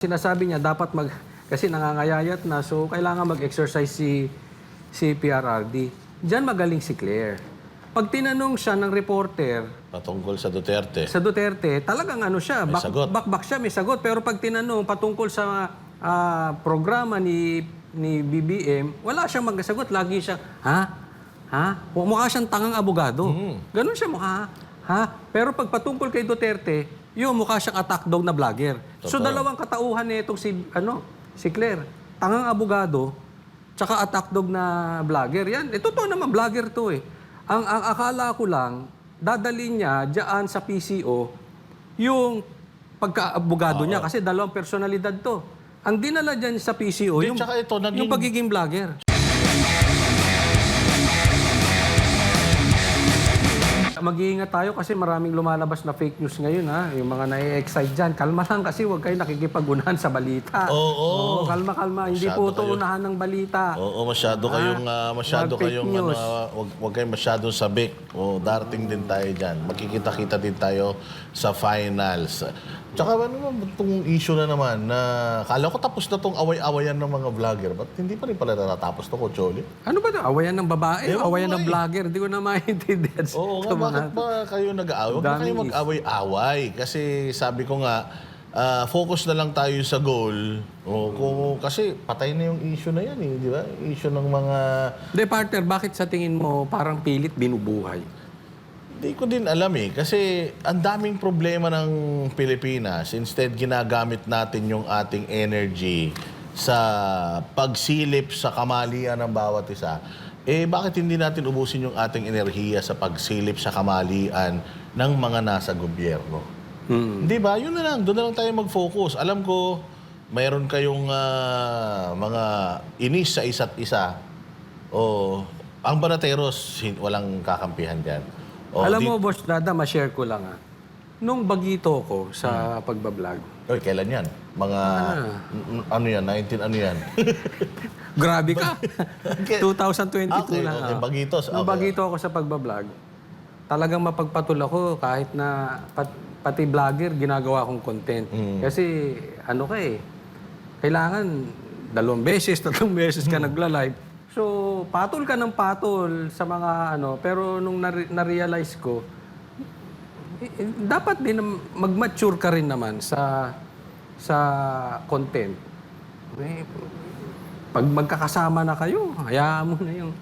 Sinasabi niya dapat kasi nangangayayat na, so kailangan mag-exercise si PRRD. Diyan magaling si Claire. Pag tinanong siya ng reporter Patungkol sa Duterte. talagang ano siya, May sagot. bakbak siya, may sagot. Pero pag tinanong patungkol sa programa ni BBM, wala siyang magsagot. Lagi siya, ha? Mukha siyang tangang abogado. Ganun siya mukha. Ha? Pero pag patungkol kay Duterte, yung mukha siyang attack dog na vlogger. So dalawang katauhan nitong si Claire. Tangang abogado, tsaka attack dog na vlogger. Yan, totoo naman, vlogger to eh. Ang akala ko lang, dadalhin niya diyan sa PCO yung pagka-abogado niya kasi dalawang personalidad to. Ang dinala diyan sa PCO, yung pagiging vlogger. Mag-iingat tayo kasi maraming lumalabas na fake news ngayon ha. Yung mga nai-excite dyan. Kalma lang kasi huwag kayo nakikipag-unahan sa balita. Oo. Kalma. Hindi po ito unahan ng balita. Oo, masyado kayong wag kayong masyadong sabik. O darating din tayo diyan. Magkikita-kita din tayo sa finals. Tsaka ano naman itong issue na naman na kala ko tapos na tong away-awayan ng mga vlogger. Ba't hindi pa rin pala natatapos to, Cocholi? Ano ba ito? Awayan ng babae? Awayan ng vlogger? Hindi ko na maintindihan. Oo nga, bakit ba kayo nag-aaway? Huwag na kayo mag-away-away. Kasi sabi ko nga, focus na lang tayo sa goal. Kasi patay na yung issue na yan, di ba? Issue ng mga... De, partner, bakit sa tingin mo parang pilit binubuhay? Hindi ko din alam eh. Kasi ang daming problema ng Pilipinas. Instead, ginagamit natin yung ating energy sa pagsilip sa kamalian ng bawat isa. Bakit hindi natin ubusin yung ating enerhiya sa pagsilip sa kamalian ng mga nasa gobyerno? Di ba? Yun na lang. Doon na lang tayo mag-focus. Alam ko, mayroon kayong mga inis sa isa't isa. Ang Banateros, walang kakampihan dyan. Alam mo, Boss Dada, ma-share ko lang nung bagito ko sa pagbablog. Kailan yan? Mga, ano yan? 19 ano yan? Grabe ka. 2022 lang. Okay, bagitos. Nung bagito ako sa pagbablog, talagang mapagpatul ako kahit na pati vlogger, ginagawa kong content. Kasi kailangan 2 beses, 3 beses ka nagla-live. So, patol ka ng patol sa mga pero nung na-realize ko, dapat din mag-mature ka rin naman sa content. Pag magkakasama na kayo, hayaan mo na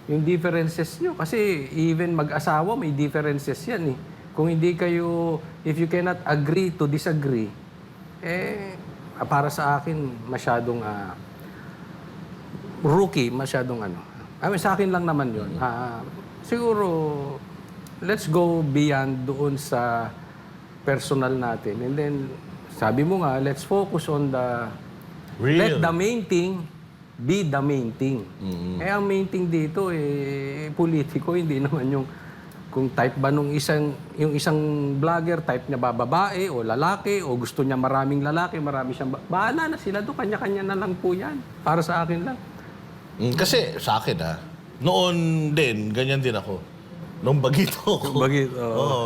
yung differences nyo. Kasi even mag-asawa, may differences yan eh. Kung hindi kayo, if you cannot agree to disagree, para sa akin, masyadong rookie, masyadong sa akin lang naman yun. Siguro, let's go beyond doon sa personal natin. And then, sabi mo nga, let's focus on the... Let the main thing be the main thing. Ang main thing dito, politiko, hindi naman yung... Kung type ba yung isang vlogger, type niya ba babae o lalaki o gusto niya maraming lalaki, marami siyang... Bahala na sila doon, kanya-kanya na lang po yan. Para sa akin lang. Kasi sa akin noon din, ganyan din ako. Nung bagito ako.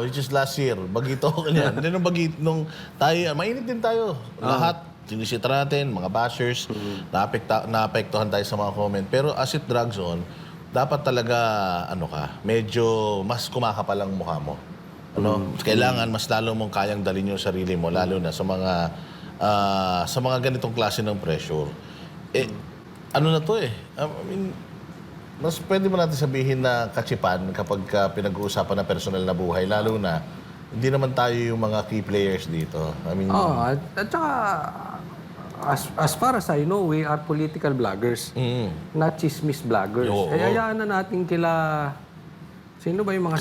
Which is last year. Bagito ako ganyan. Then nung tayo, mainit din tayo. Lahat, sinisita natin, mga bashers, naapektuhan tayo sa mga comment. Pero as it drags on, dapat talaga, medyo mas kumakapal ang mukha mo. Kailangan mas lalo mong kayang dalhin yung sarili mo, lalo na sa mga ganitong klase ng pressure. Mas pwede mo natin sabihin na kachipan kapag pinag-uusapan na personal na buhay, lalo na hindi naman tayo yung mga key players dito. At saka, as far as I know, we are political bloggers, not chismis bloggers. Hayaan na natin sino ba yung mga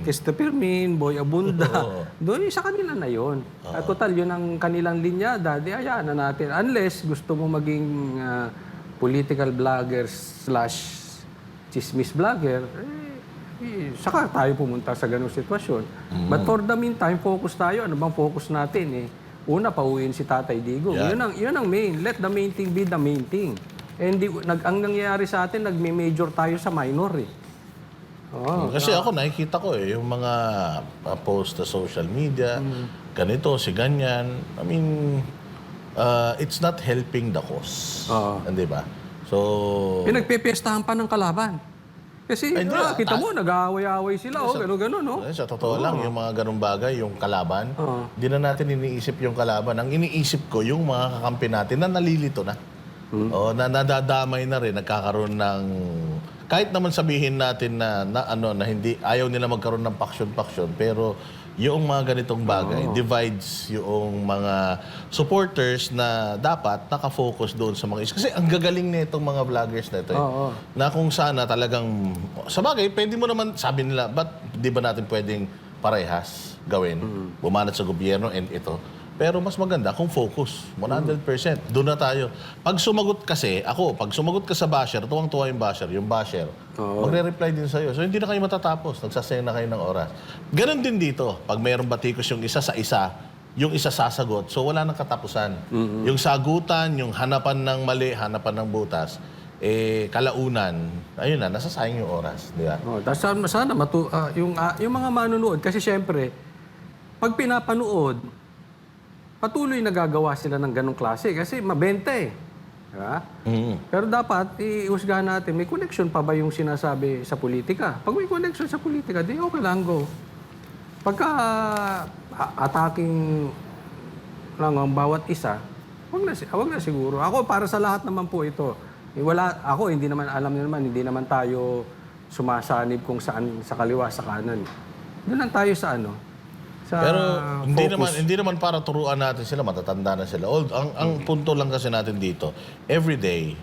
Christopher Min, Boy Abunda. Doon sa kanila na yun. Total, yun ang kanilang linyada. Hayaan na natin. Unless gusto mo maging political vlogger / chismis vlogger, saka tayo pumunta sa ganung sitwasyon. But for the meantime, focus tayo. Ano bang focus natin? Una, pauwiin si Tatay Digong. Yun ang main. Let the main thing be the main thing. And ang nangyayari sa atin, nagme-major tayo sa minor Kasi ako nakikita ko yung mga post sa social media, ganito, si ganyan. it's not helping the cause. Oo. Di ba? So, Pinagpepiestahan pa ng kalaban. Kasi Ay, hindi, kita mo, nag-aaway-aaway sila. Gano'n-gano'n, no? sa totoo lang, yung mga ganung bagay, yung kalaban, Oo. di na natin iniisip yung kalaban. Ang iniisip ko, yung mga kakampi natin na nalilito na. O, na nadadamay na rin, nagkakaroon ng... Kahit naman sabihin natin na hindi, ayaw nila magkaroon ng paksyon-paksyon, pero yung mga ganitong bagay divides yung mga supporters na dapat nakafocus doon sa mga issues. Kasi ang gagaling na itong mga vloggers na ito. Oo. Na kung sana talagang... Sa bagay, pwede mo naman, sabi nila, ba't di ba natin pwedeng parehas gawin? Bumanat sa gobyerno and ito. Pero mas maganda kung focus. 100%. Doon na tayo. Pag sumagot kasi, pag sumagot ka sa basher, tuwang-tuwa yung basher, magre-reply din sa'yo. So hindi na kayo matatapos. Nagsasayang na kayo ng oras. Ganon din dito. Pag mayroong batikos yung isa sa isa, yung isa sasagot. So wala nang katapusan. Yung sagutan, yung hanapan ng mali, hanapan ng butas, kalaunan, ayun na, nasasayang yung oras. Di ba? Tapos sana yung mga manunood, kasi syempre, pag pinapanood, patuloy nagagawa sila ng ganong klase kasi mabenta eh. Diba? Pero dapat ihusgahan natin, may connection pa ba yung sinasabi sa politika? Pag may connection sa politika, di okay lang, go. Pagka attacking lang ang bawat isa, wag na siguro. Ako, para sa lahat naman po ito, hindi naman, alam niyo naman, hindi naman tayo sumasanib kung saan, sa kaliwa, sa kanan. Doon lang tayo sa Pero hindi naman para turuan natin sila, matatanda na sila. Ang punto lang kasi natin dito, every day,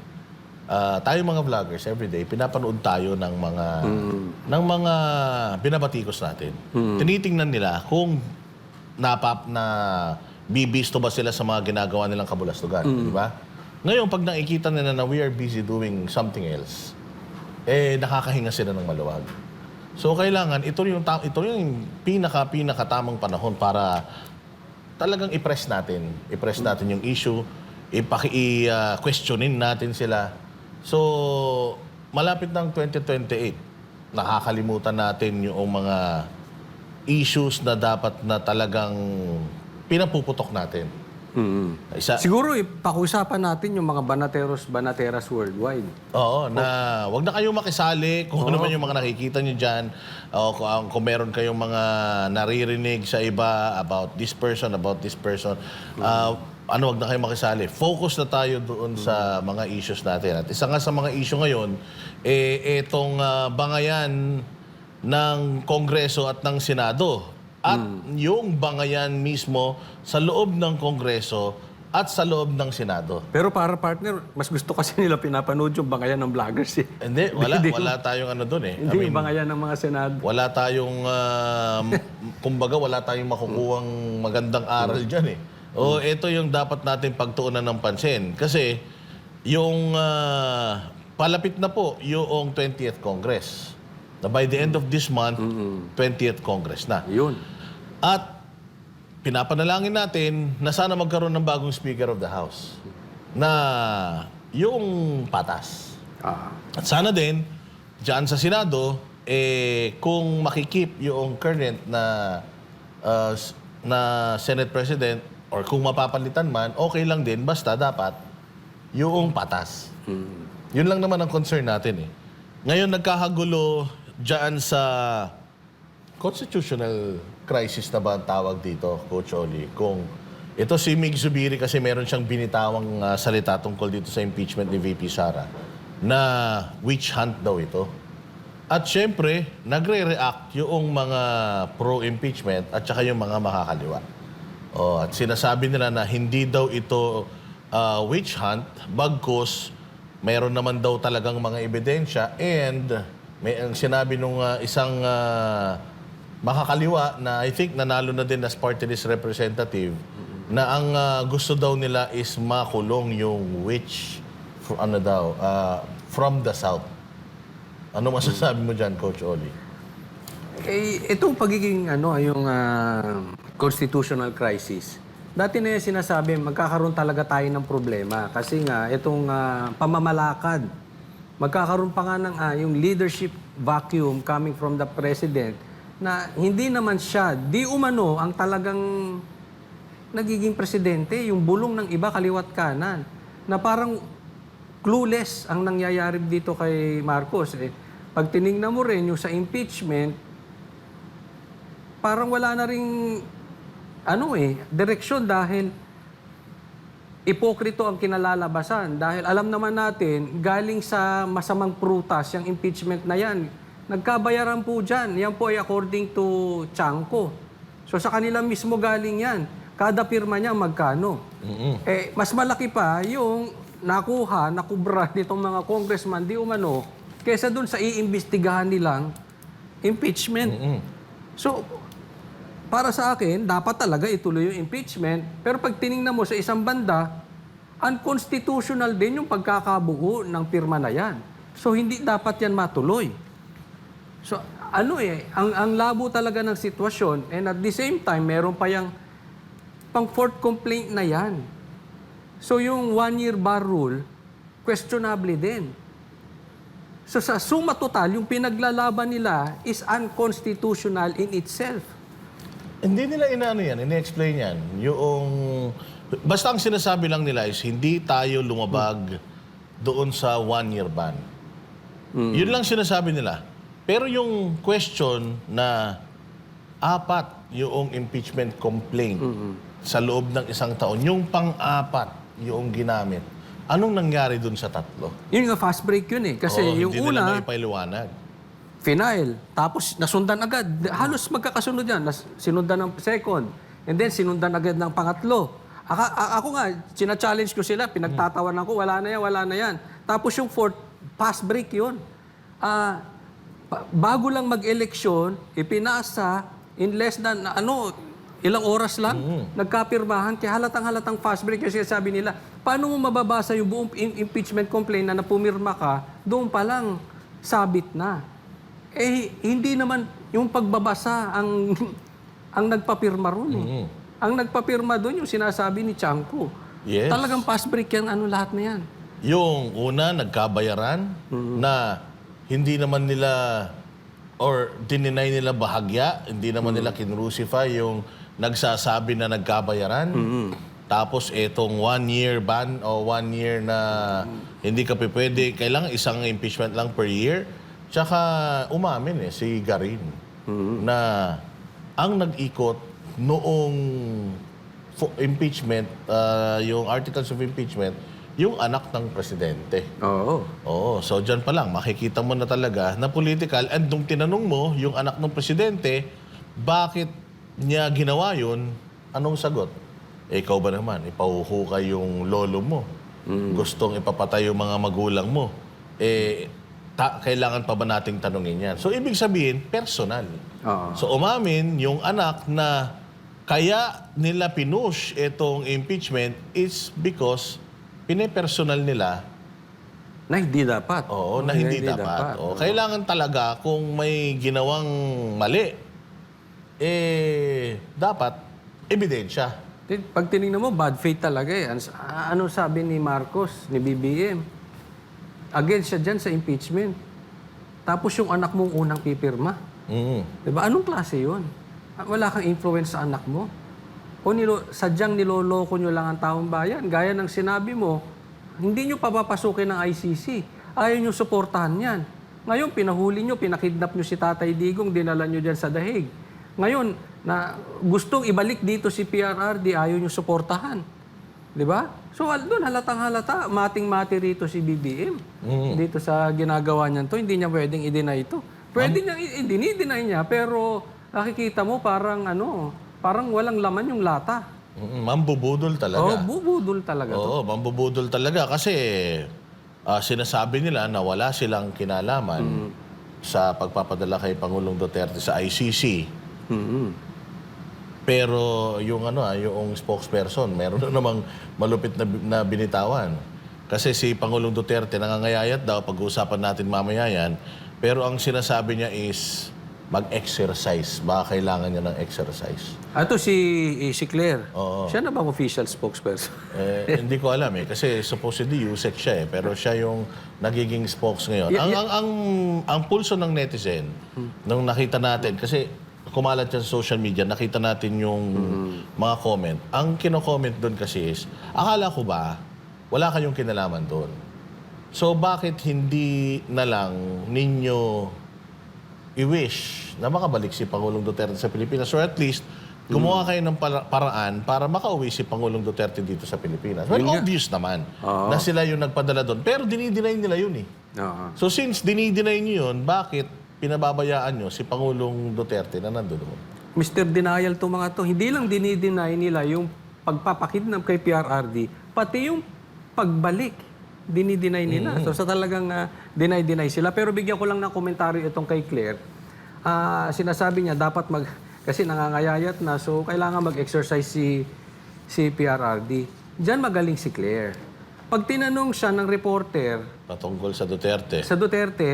tayo mga vloggers, every day, pinapanood tayo ng mga binabatikos natin. Tinitingnan nila kung bibisto ba sila sa mga ginagawa nilang kabulastugan, di ba? Ngayon, pag nakikita nila na we are busy doing something else, nakakahinga sila ng maluwag. So kailangan ito yung pinaka tamang panahon para talagang i-press natin yung issue, questionin natin sila. So malapit ng 2028, nakakalimutan natin yung mga issues na dapat na talagang pinapuputok natin. Siguro pakiusapan natin yung mga banateras worldwide. Oo, na wag na kayong makisali kung ano man yung mga nakikita nyo dyan. O kung meron kayong mga naririnig sa iba about this person. Wag na kayong makisali. Focus na tayo doon sa mga issues natin. At isa nga sa mga issue ngayon, itong bangayan ng Kongreso at ng Senado. At yung bangayan mismo sa loob ng Kongreso at sa loob ng Senado. Pero para partner, mas gusto kasi nila pinapanood yung bangayan ng vloggers eh. Hindi, wala tayong doon eh. Hindi yung bangayan ng mga Senado. Wala tayong, kumbaga wala tayong makukuhang magandang aral dyan eh. Ito yung dapat natin pagtuunan ng pansin. Kasi yung palapit na po yung 20th Congress. Na by the end of this month, 20th Congress na. Yun. At pinapanalangin natin na sana magkaroon ng bagong Speaker of the House na yung patas. At sana din, dyan sa Senado, kung makikip yung current na Senate President or kung mapapalitan man, okay lang din, basta dapat yung patas. Yun lang naman ang concern natin eh. Ngayon nagkakagulo dyan sa constitutional crisis na ba ang tawag dito, Coach Oli? Kung ito si Mig Zubiri kasi meron siyang binitawang salita tungkol dito sa impeachment ni VP Sara na witch hunt daw ito. At syempre, nagre-react yung mga pro-impeachment at saka yung mga makakaliwa. At sinasabi nila na hindi daw ito witch hunt, bagkus mayroon naman daw talagang mga ebidensya and ang sinabi nung isang makakaliwa na I think nanalo na din as party list representative na ang gusto daw nila is makulong yung witch from the south. Ano masasabi mo dyan, Coach Oli? Itong pagiging yung constitutional crisis, dati na yung sinasabi, magkakaroon talaga tayo ng problema. Kasi nga, itong pamamalakad, magkakaroon pa nga ng yung leadership vacuum coming from the president na hindi naman siya, di umano, ang talagang nagiging presidente, yung bulong ng iba kaliwat kanan, na parang clueless ang nangyayari dito kay Marcos. Pag tinignan mo rin yung sa impeachment, parang wala na ring direksyon dahil ipokrito ang kinalalabasan. Dahil alam naman natin, galing sa masamang prutas yung impeachment na yan. Nagkabayaran po dyan. Yan po ay according to Chanco. So sa kanila mismo galing yan. Kada pirma niya magkano. Mas malaki pa yung nakubra nitong mga congressman di umano kaysa dun sa iimbestigahan nilang impeachment. So, para sa akin, dapat talaga ituloy yung impeachment. Pero pag tiningnan mo sa isang banda, unconstitutional din yung pagkakabuo ng pirma na yan. So, hindi dapat yan matuloy. So, ang labo talaga ng sitwasyon, and at the same time, meron pa yung pang fourth complaint na yan. So, yung one-year bar rule, questionable din. So, sa suma total, yung pinaglalaban nila is unconstitutional in itself. Hindi nila inaano yan, ini-explain yan. Basta ang sinasabi lang nila is hindi tayo lumabag doon sa one-year ban. Yun lang sinasabi nila. Pero yung question na 4 yung impeachment complaint sa loob ng isang taon, yung pang-4 yung ginamit, anong nangyari doon sa 3? Yun nga, fast break yun eh. Kasi yung hindi nila una, maipaliwanag. final. Tapos nasundan agad. Halos magkakasunod yan. Sinundan ng second. And then sinundan agad ng pangatlo. Ako nga, sina-challenge ko sila. Pinagtatawanan ko, wala na yan. Tapos yung fourth, fast break yun. Bago lang mag-eleksyon, ipinasa in less than, ilang oras lang, nagkapirmahan. Kaya halatang fast break yung sinasabi nila. Paano mo mababasa yung buong impeachment complaint na napumirma ka, doon pa lang sabit na. Hindi naman yung pagbabasa ang nagpapirma ron eh. Ang nagpapirma doon yung sinasabi ni Chanco. Yes. Talagang fast break yan, lahat na yan. Yung una, nagkabayaran na hindi naman nila or dininay nila bahagya, hindi naman nila kinrucify yung nagsasabi na nagkabayaran. Tapos itong 1-year ban o 1 year na hindi ka pwede, kailangan isang impeachment lang per year. Tsaka umamin si Garin na ang nag-ikot noong impeachment, yung articles of impeachment, yung anak ng presidente. Oo. So dyan pa lang, makikita mo na talaga na political. And nung tinanong mo, yung anak ng presidente, bakit niya ginawa yun, anong sagot? Ikaw ba naman, ipahuhukay yung lolo mo. Gustong ipapatay yung mga magulang mo. Kailangan pa ba nating tanungin yan? So, ibig sabihin, personal. So, umamin yung anak na kaya nila pinush itong impeachment is because pinipersonal nila na hindi dapat. Oo, na hindi dapat. Kailangan talaga kung may ginawang mali, dapat ebidensya. Pag tinignan mo, bad faith talaga eh. Ano sabi ni Marcos, ni BBM? Against siya dyan sa impeachment. Tapos yung anak mong unang pipirma. Diba? Anong klase yun? Wala kang influence sa anak mo? O sadyang niloloko nyo lang ang taong bayan? Gaya ng sinabi mo, hindi nyo papapasukin ng ICC. Ayaw nyo suportahan yan. Ngayon, pinahuli nyo, pinakidnap nyo si Tatay Digong, dinala nyo dyan sa dahig. Ngayon, na gustong ibalik dito si PRRD, ayaw nyo suportahan. Di ba? So, doon halatang-halata, mating-mati rito si BBM. Dito sa ginagawa niyan to, hindi niya pwedeng i-deny ito. Pwede niya i-deny niya, pero nakikita mo parang walang laman yung lata. Mambubudol talaga. Bubudol talaga to. Oo, mambubudol talaga kasi sinasabi nila na wala silang kinalaman sa pagpapadala kay Pangulong Duterte sa ICC. Pero yung yung spokesperson, meron na namang malupit na binitawan. Kasi si Pangulong Duterte nangangayayat daw, pag-uusapan natin mamaya yan. Pero ang sinasabi niya is mag-exercise. Baka kailangan niya ng exercise. Ito si Claire. Oo. Siya na bang official spokesperson? Hindi ko alam kasi supposedly USEC siya pero siya yung nagiging spokes ngayon. Ang pulso ng netizen, nung nakita natin, kasi kumalat yan sa social media, nakita natin yung mga comment. Ang kino-comment doon kasi is, akala ko ba, wala kayong kinalaman doon. So bakit hindi na lang ninyo i-wish na makabalik si Pangulong Duterte sa Pilipinas? Or at least, gumawa kayo ng paraan para makauwi si Pangulong Duterte dito sa Pilipinas. Well, obvious naman na sila yung nagpadala doon. Pero dinideny nila yun eh. So since dinideny nyo yun, bakit pinababayaan nyo si Pangulong Duterte na nandoon? Mr. Denial to mga to. Hindi lang dinideny nila yung pagpapakidnap kay PRRD, pati yung pagbalik, dinideny nila. So sa talagang deny sila. Pero bigyan ko lang ng komentaryo itong kay Claire. Sinasabi niya dapat kasi nangangayayat na, so kailangan mag-exercise si PRRD. Diyan magaling si Claire. Pag tinanong siya ng reporter Patungkol sa Duterte.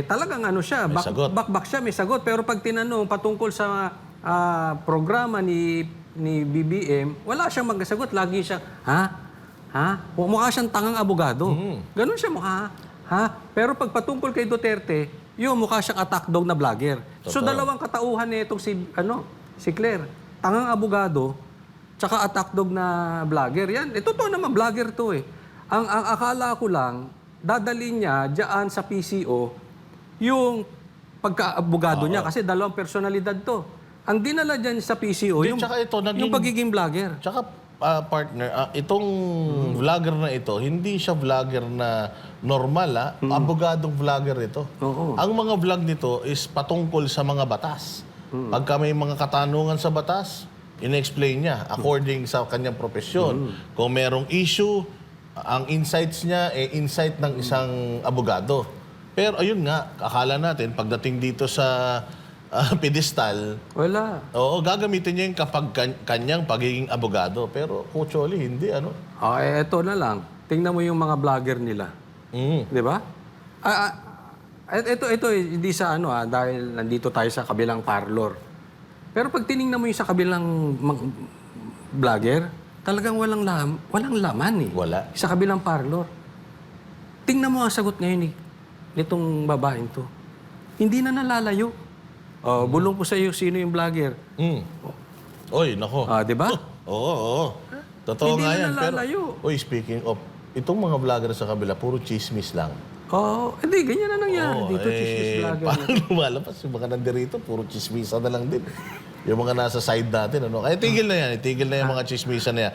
talagang ano siya, May sagot. bakbak siya, may sagot. Pero pag tinanong patungkol sa programa ni BBM, wala siyang magsagot. Lagi siya, mukha siyang tangang abogado. Ganun siya mukha. Pero pag patungkol kay Duterte, yung mukha siyang attack dog na vlogger. So dalawang katauhan nitong si Claire. Tangang abogado, tsaka attack dog na vlogger. Yan, totoo naman, vlogger to eh. Ang akala ko lang, dadalhin niya diyan sa PCO yung pagka-abogado niya kasi dalawang personalidad to. Ang dinala diyan sa PCO yung pagiging vlogger. Tsaka partner, itong vlogger na ito, hindi siya vlogger na normal, abogadong vlogger ito. Ang mga vlog nito is patungkol sa mga batas. Pagka may mga katanungan sa batas, in-explain niya according sa kanyang profesyon. Kung merong issue, ang insights niya insight ng isang abogado. Pero ayun nga, akala natin pagdating dito sa pedestal, Wala. oo, gagamitin niya yung kapag kanyang pagiging abogado. Pero actually, hindi, Eto na lang. Tingnan mo yung mga vlogger nila. Di ba? Ito hindi sa dahil nandito tayo sa kabilang parlor. Pero pag tiningnan mo yung sa kabilang vlogger, talagang walang laman eh. Wala. Sa kabilang parlor. Tingnan mo ang sagot ngayon nitong babaeng to. Hindi na nalalayo. Bulong ko sa iyo sino yung vlogger. Oy, nako. Di ba? Oo. Totoo Hindi nga na yan. nalalayo. Speaking of, itong mga vlogger sa kabila, puro chismis lang. Hindi, ganyan na nangyari dito, chismis vlogger. Paano lumalabas? Yung mga nandirito, puro chismisa na lang din. Yung mga nasa side natin, Kaya tigil na yan. Itigil na yung mga chismisa na yan.